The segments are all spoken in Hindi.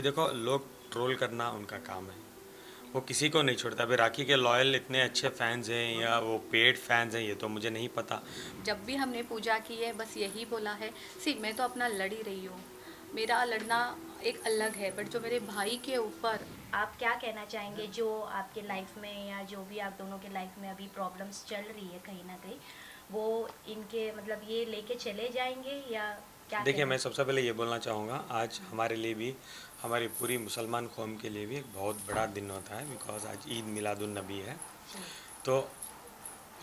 देखो, लोग ट्रोल करना उनका काम है। वो किसी को नहीं छोड़ता। अभी राखी के लॉयल इतने अच्छे फैंस हैं या वो पेड फैंस हैं, ये तो मुझे नहीं पता। जब भी हमने पूजा की है बस यही बोला है। सी मैं तो अपना लड़ ही रही हूँ। मेरा लड़ना एक अलग है, बट जो मेरे भाई के ऊपर। आप क्या कहना चाहेंगे जो आपके लाइफ में या जो भी आप दोनों के लाइफ में अभी प्रॉब्लम्स चल रही है कहीं ना कहीं, वो इनके मतलब ये लेके चले जाएंगे या क्या देखिए, कहना मैं सबसे पहले ये बोलना चाहूँगा, आज हमारे लिए भी, हमारी पूरी मुसलमान कौम के लिए भी एक बहुत बड़ा दिन होता है, बिकॉज़ आज ईद मिलादुन नबी है। जी। तो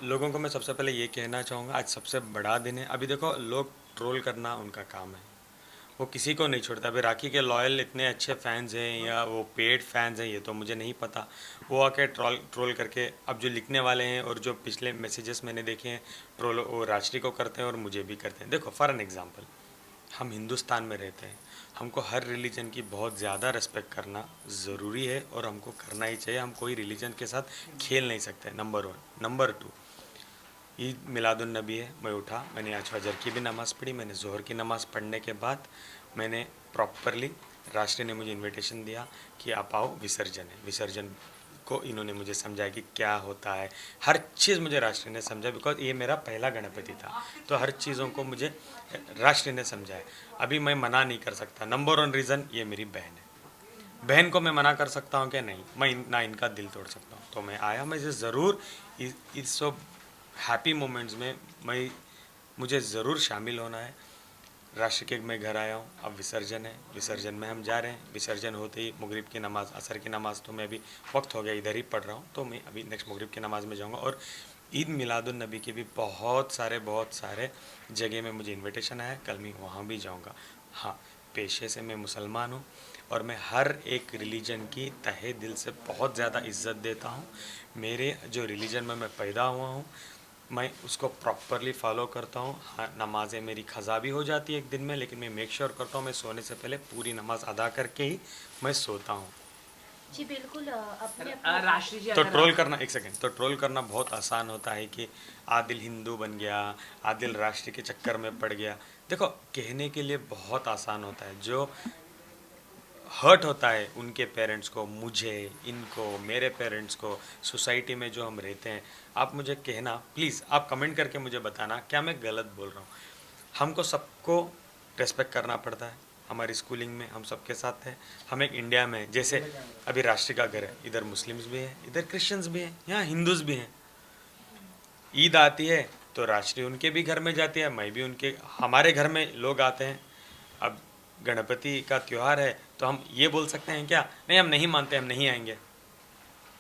लोगों को मैं सबसे पहले ये कहना चाहूँगा, आज सबसे बड़ा दिन है। अभी देखो, लोग ट्रोल करना उनका काम है। वो किसी को नहीं छोड़ता। अभी राखी के लॉयल इतने अच्छे फैंस हैं या वो पेड फैंस हैं, ये तो मुझे नहीं पता। वो आके ट्रोल ट्रोल करके अब जो लिखने वाले हैं और जो पिछले मैसेजेस मैंने देखे हैं, ट्रोल वो राष्ट्रीय को करते हैं और मुझे भी करते हैं। देखो, फॉर एन एग्जांपल, हम हिंदुस्तान में रहते हैं, हमको हर रिलीजन की बहुत ज़्यादा रिस्पेक्ट करना ज़रूरी है और हमको करना ही चाहिए। हम कोई रिलीजन के साथ खेल नहीं सकते, number one. Number two, Eid Miladun नबी है, मैं उठा, मैंने आज फजर की भी नमाज़ पढ़ी, मैंने ज़ोहर की नमाज़ पढ़ने के बाद मैंने प्रॉपरली, राष्ट्र ने मुझे इनविटेशन दिया कि आप आओ, विसर्जन है। विसर्जन को इन्होंने मुझे समझाया कि क्या होता है, हर चीज़ मुझे राष्ट्र ने समझाया, बिकॉज ये मेरा पहला गणपति था, तो हर चीज़ों को मुझे राष्ट्र ने समझाया। अभी मैं मना नहीं कर सकता। नंबर वन रीज़न, ये मेरी बहन है। बहन को मैं मना कर सकता हूँ क्या? नहीं। मैं ना इनका दिल तोड़ सकता हूँ। तो मैं आया, मैं ज़रूर इस सब हैप्पी मोमेंट्स में मैं मुझे ज़रूर शामिल होना है। राष्ट्र के मैं घर आया हूँ, अब विसर्जन है, विसर्जन में हम जा रहे हैं। विसर्जन होते ही मगरिब की नमाज़, असर की नमाज़ तो मैं अभी वक्त हो गया इधर ही पढ़ रहा हूँ, तो मैं अभी नेक्स्ट मगरिब की नमाज़ में जाऊँगा। और ईद मिलादुन नबी के भी बहुत सारे जगह में मुझे इनविटेशन आया है, कल मैं वहाँ भी जाऊँगा। हाँ, पेशे से मैं मुसलमान हूँ और मैं हर एक रिलीजन की तहे दिल से बहुत ज़्यादा इज़्ज़त देता हूँ। मेरे जो रिलीजन में मैं पैदा हुआ हूँ, मैं उसको प्रॉपरली फॉलो करता हूँ। हाँ, नमाज़ें मेरी ख़ज़ा भी हो जाती है एक दिन में, लेकिन मैं मेक श्योर करता हूँ मैं सोने से पहले पूरी नमाज़ अदा करके ही मैं सोता हूँ। जी बिल्कुल। अपने अपने राष्ट्रीय जी, तो अगर ट्रोल आप करना, एक सेकंड, तो ट्रोल करना बहुत आसान होता है कि आदिल हिंदू बन गया, आदिल राष्ट्र के चक्कर में पड़ गया। देखो, कहने के लिए बहुत आसान होता है, जो हर्ट होता है उनके पेरेंट्स को, मुझे, इनको, मेरे पेरेंट्स को, सोसाइटी में जो हम रहते हैं, आप मुझे कहना प्लीज़, आप कमेंट करके मुझे बताना क्या मैं गलत बोल रहा हूँ। हमको सबको रेस्पेक्ट करना पड़ता है। हमारी स्कूलिंग में हम सबके साथ हैं। हम एक इंडिया में, जैसे अभी राष्ट्र का घर है, इधर मुस्लिम्स भी हैं, इधर क्रिश्चियंस भी हैं, यहाँ हिंदूज़ भी हैं। ईद आती है तो राष्ट्रीय उनके भी घर में जाती है, मैं भी उनके, हमारे घर में लोग आते हैं। अब गणपति का त्यौहार है तो हम ये बोल सकते हैं क्या, नहीं हम नहीं मानते, हम नहीं आएंगे?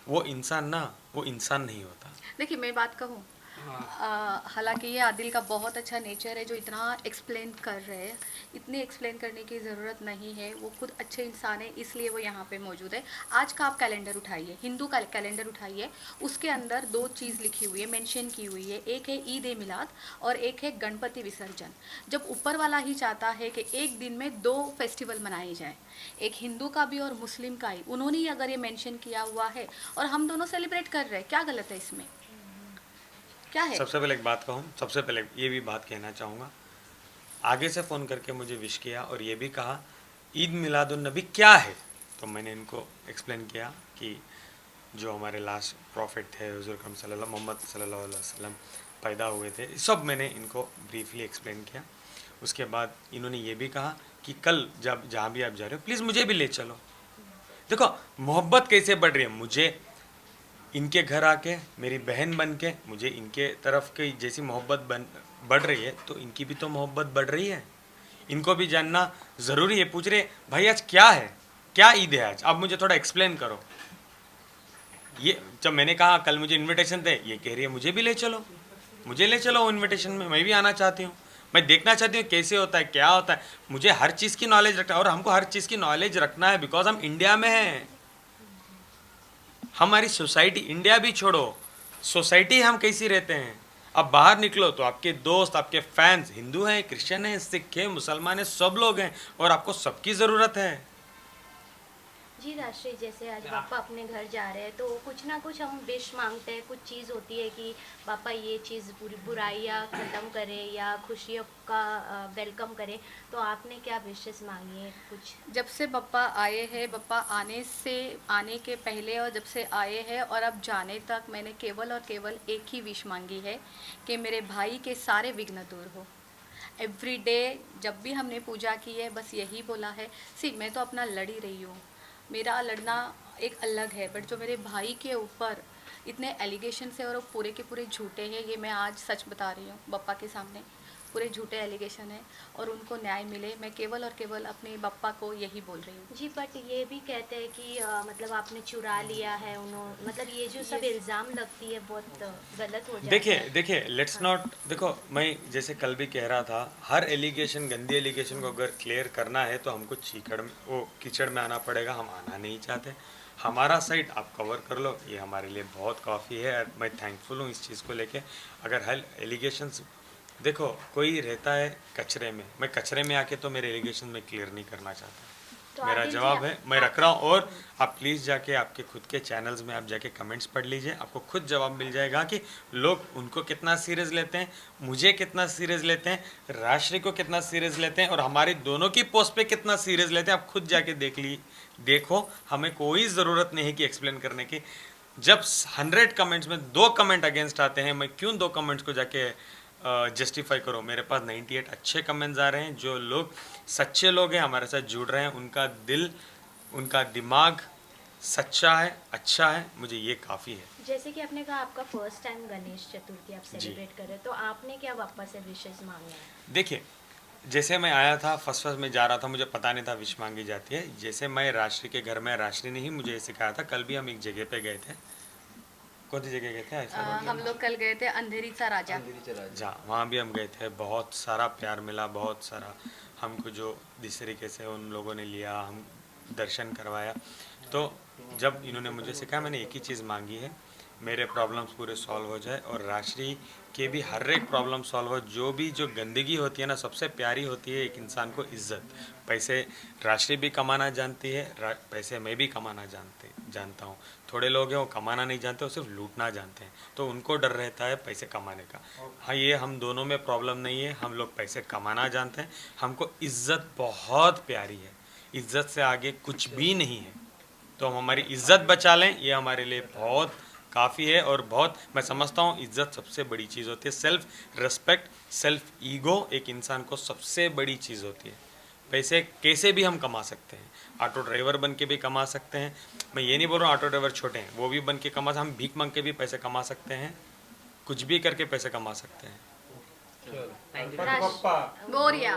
वो इंसान ना, वो इंसान नहीं होता। देखिए मैं बात कहूँ, हालांकि ये आदिल का बहुत अच्छा नेचर है जो इतना एक्सप्लेन कर रहे हैं। इतनी एक्सप्लेन करने की ज़रूरत नहीं है, वो खुद अच्छे इंसान है इसलिए वो यहाँ पे मौजूद है। आज का आप कैलेंडर उठाइए, हिंदू का कैलेंडर उठाइए, उसके अंदर दो चीज़ लिखी हुई है, मेंशन की हुई है। एक है ईद ए मिलाद और एक है गणपति विसर्जन। जब ऊपर वाला ही चाहता है कि एक दिन में दो फेस्टिवल मनाए जाए, एक हिंदू का भी और मुस्लिम का ही, उन्होंने ही अगर ये मेंशन किया हुआ है और हम दोनों सेलिब्रेट कर रहे हैं, क्या गलत है इसमें? क्या है? सबसे पहले एक बात कहूँ, सबसे पहले ये भी बात कहना चाहूँगा, आगे से फ़ोन करके मुझे विश किया और ये भी कहा ईद मिलादुन नबी क्या है, तो मैंने इनको एक्सप्लेन किया कि जो हमारे लास्ट प्रॉफिट थे हुज़ूर अकरम सल्लल्लाहु मोहम्मद सल्लल्लाहु अलैहि वसल्लम पैदा हुए थे, सब मैंने इनको ब्रीफली एक्सप्लेन किया। उसके बाद इन्होंने ये भी कहा कि कल जब जहाँ भी आप जा रहे हो प्लीज़ मुझे भी ले चलो। देखो, मोहब्बत कैसे बढ़ रही है, मुझे इनके घर आके मेरी बहन बन के मुझे इनके तरफ की जैसी मोहब्बत बन बढ़ रही है, तो इनकी भी तो मोहब्बत बढ़ रही है। इनको भी जानना ज़रूरी है। पूछ रहे भाई आज क्या है, क्या ईद है आज, आप मुझे थोड़ा एक्सप्लेन करो। ये जब मैंने कहा कल मुझे इनविटेशन थे, ये कह रही है मुझे भी ले चलो, मुझे ले चलो वो इनविटेशन में, मैं भी आना चाहती हूँ, मैं देखना चाहती हूँ कैसे होता है, क्या होता है। मुझे हर चीज़ की नॉलेज रखना है और हमको हर चीज़ की नॉलेज रखना है, बिकॉज हम इंडिया में हैं। हमारी सोसाइटी, इंडिया भी छोड़ो, सोसाइटी हम कैसी रहते हैं। अब बाहर निकलो तो आपके दोस्त, आपके फैंस हिंदू हैं, क्रिश्चियन हैं, सिख हैं, मुसलमान हैं, सब लोग हैं और आपको सबकी ज़रूरत है। जी राष्ट्रीय, जैसे आज पापा अपने घर जा रहे हैं तो कुछ ना कुछ हम विश मांगते हैं। कुछ चीज़ होती है कि पापा ये चीज़ पूरी बुराइयाँ ख़त्म करें या खुशियों का वेलकम करें। तो आपने क्या विशेस मांगी है कुछ? जब से पप्पा आए हैं, पप्पा आने के पहले और जब से आए हैं और अब जाने तक मैंने केवल और केवल एक ही विश मांगी है कि मेरे भाई के सारे विघ्न दूर हो। एवरी डे जब भी हमने पूजा की है बस यही बोला है। मैं तो अपना लड़ ही रही हूँ, मेरा लड़ना एक अलग है, बट जो मेरे भाई के ऊपर इतने एलिगेशन है और वो पूरे के पूरे झूठे हैं, ये मैं आज सच बता रही हूँ बप्पा के सामने। पूरे झूठे एलिगेशन है और उनको न्याय मिले, मैं केवल और केवल अपने बप्पा को यही बोल रही हूँ। जी, बट ये भी कहते हैं कि मतलब आपने चुरा लिया है उन्होंने, मतलब ये जो सब इल्ज़ाम लगती है बहुत गलत हो जाता देखिए है। देखिए लेट्स नॉट, देखो मैं जैसे कल भी कह रहा था, हर एलिगेशन, गंदी एलिगेशन को अगर क्लियर करना है तो हमको कीचड़ में आना पड़ेगा। हम आना नहीं चाहते। हमारा साइड आप कवर कर लो, ये हमारे लिए बहुत काफ़ी है। और मैं थैंकफुल हूँ इस चीज़ को लेके। अगर हर एलिगेशंस, देखो कोई रहता है कचरे में, मैं कचरे में आके तो मेरे एलिगेशन में क्लियर नहीं करना चाहता। तो मेरा आदिल जी, जवाब है, मैं रख रहा हूँ। और आप प्लीज़ जाके आपके खुद के चैनल्स में आप जाके कमेंट्स पढ़ लीजिए, आपको खुद जवाब मिल जाएगा कि लोग उनको कितना सीरियस लेते हैं, मुझे कितना सीरियस लेते हैं, राष्ट्रीय को कितना सीरियस लेते हैं और हमारी दोनों की पोस्ट पे कितना सीरियस लेते हैं। आप खुद जाके देखो। हमें कोई ज़रूरत नहीं है कि एक्सप्लेन करने की। जब 100 कमेंट्स में 2 कमेंट अगेंस्ट आते हैं, मैं क्यों 2 कमेंट्स को जाके जस्टिफाई करो। मेरे पास 98 अच्छे कमेंट्स आ रहे हैं। जो लोग सच्चे लोग हैं, हमारे साथ जुड़ रहे हैं, उनका दिल, उनका दिमाग सच्चा है, अच्छा है, मुझे ये काफ़ी है। जैसे कि आपने कहा आपका फर्स्ट टाइम गणेश चतुर्थी आप जी। सेलिब्रेट कर रहे हैं, तो आपने क्या वापस से विशेष मांगे हैं? देखिए, जैसे मैं आया था, फर्स्ट में जा रहा था, मुझे पता नहीं था विश मांगी जाती है। जैसे मैं राष्ट्रीय के घर में, राष्ट्रीय ने ही मुझे ये सिखाया था। कल भी हम एक जगह पे गए थे। कौन सी जगह गए थे ऐसा? हम लोग कल गए थे अंधेरी सा राजा। जहाँ वहाँ भी हम गए थे, बहुत सारा प्यार मिला, बहुत सारा हमको जो जिस तरीके से उन लोगों ने लिया, हम दर्शन करवाया। तो जब इन्होंने मुझे सिखाया, मैंने एक ही चीज़ मांगी है, मेरे प्रॉब्लम्स पूरे सॉल्व हो जाए और राष्ट्रीय के भी हर एक प्रॉब्लम सॉल्व हो। जो गंदगी होती है ना, सबसे प्यारी होती है एक इंसान को इज्जत। पैसे राष्ट्रीय भी कमाना जानती है, पैसे मैं भी कमाना जानता हूँ। थोड़े लोग हैं वो कमाना नहीं जानते, वो सिर्फ लूटना जानते हैं, तो उनको डर रहता है पैसे कमाने का। हाँ, ये हम दोनों में प्रॉब्लम नहीं है। हम लोग पैसे कमाना जानते हैं, हमको इज्जत बहुत प्यारी है। इज्जत से आगे कुछ भी नहीं है। तो हम हमारी इज्जत बचा लें, ये हमारे लिए बहुत काफ़ी है। और बहुत, मैं समझता हूँ इज्जत सबसे बड़ी चीज़ होती है। सेल्फ रिस्पेक्ट, सेल्फ ईगो एक इंसान को सबसे बड़ी चीज़ होती है। पैसे कैसे भी हम कमा सकते हैं, ऑटो ड्राइवर बन के भी कमा सकते हैं। मैं ये नहीं बोल रहा हूँ ऑटो ड्राइवर छोटे हैं, वो भी बन के कमा, हम भीख मांग के भी पैसे कमा सकते हैं, कुछ भी करके पैसे कमा सकते हैं। राष्ट्र गोरिया।